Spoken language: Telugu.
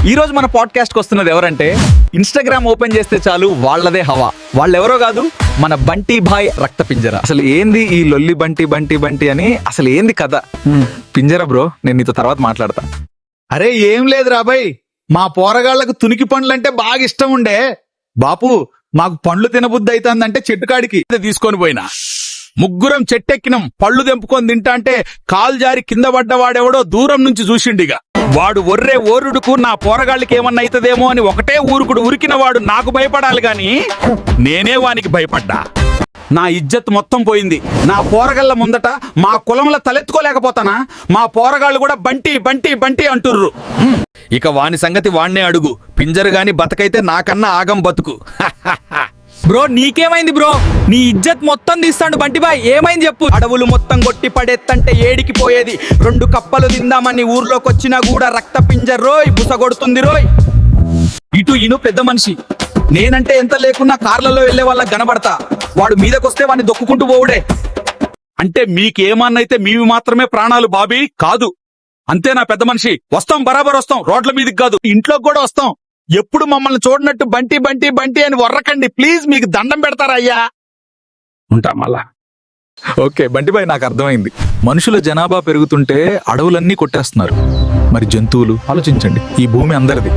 ఈ రోజు మన పాడ్కాస్ట్ కి వస్తున్నది ఎవరంటే ఇన్స్టాగ్రామ్ ఓపెన్ చేస్తే చాలు వాళ్ళదే హవా. వాళ్ళెవరో కాదు, మన బంటి భాయ్ రక్త పింజర. అసలు ఏంది ఈ లొల్లి బంటి బంటి బంటి అని, అసలు ఏంది కథ? పింజర బ్రో, నేను నీతో తర్వాత మాట్లాడతా. అరే ఏం లేదు రాబాయ్, మా పోరగాళ్లకు తునికి పండ్లంటే బాగా ఇష్టం ఉండే. బాపు మాకు పండ్లు తినబుద్ధి అవుతుందంటే చెట్టుకాడికి తీసుకొని పోయినా. ముగ్గురం చెట్టెక్కినం, పళ్ళు తెంపుకొని తింటా అంటే కాలు జారి కింద పడ్డవాడెవడో దూరం నుంచి చూసిండిగా. వాడు ఒర్రే ఓరుడుకు నా పోరగాళ్ళకి ఏమన్నా అవుతుందేమో అని ఒకటే ఊరుకుడు ఉరికిన వాడు నాకు భయపడాలి గాని నేనే వానికి భయపడ్డా. నా ఇజ్జత్ మొత్తం పోయింది. నా పోరగాళ్ళ ముందట మా కులంలో తలెత్తుకోలేకపోతానా? మా పోరగాళ్ళు కూడా బంటి బంటి బంటి అంటుర్రు. ఇక వాని సంగతి వాణ్ణే అడుగు. పింజరు గాని బతకైతే నాకన్నా ఆగం బతుకు. బ్రో నీకేమైంది బ్రో? నీ ఇజ్జత్ మొత్తం తీస్తాడు బంటి బాయ్, ఏమైంది చెప్పు? అడవులు మొత్తం కొట్టి పడేత్తంటే ఏడికి పోయేది. 2 కప్పలు తిందామని ఊర్లోకి వచ్చినా కూడా రక్త పింజర్ రోయ్ బుసగొడుతుంది రోయ్. ఇటు ఇను పెద్ద మనిషి, నేనంటే ఎంత లేకున్నా కార్లలో వెళ్లే వాళ్ళకి కనబడతా. వాడు మీదకొస్తే వాడిని దొక్కుకుంటూ పోవుడే. అంటే మీకేమన్నైతే మీవి మాత్రమే ప్రాణాలు బాబీ కాదు. అంతేనా పెద్ద మనిషి? వస్తాం, బరాబర్ వస్తాం. రోడ్ల మీదకి కాదు, ఇంట్లోకి కూడా వస్తాం. ఎప్పుడు మమ్మల్ని చూడనట్టు బంటి బంటి బంటి అని వర్రకండి ప్లీజ్, మీకు దండం పెడతారా అయ్యా. ఉంటా మళ్ళా. ఓకే బంటి బాయ్, నాకు అర్థమైంది. మనుషుల జనాభా పెరుగుతుంటే అడవులన్నీ కొట్టేస్తున్నారు. మరి జంతువులు ఆలోచించండి, ఈ భూమి అందరిది.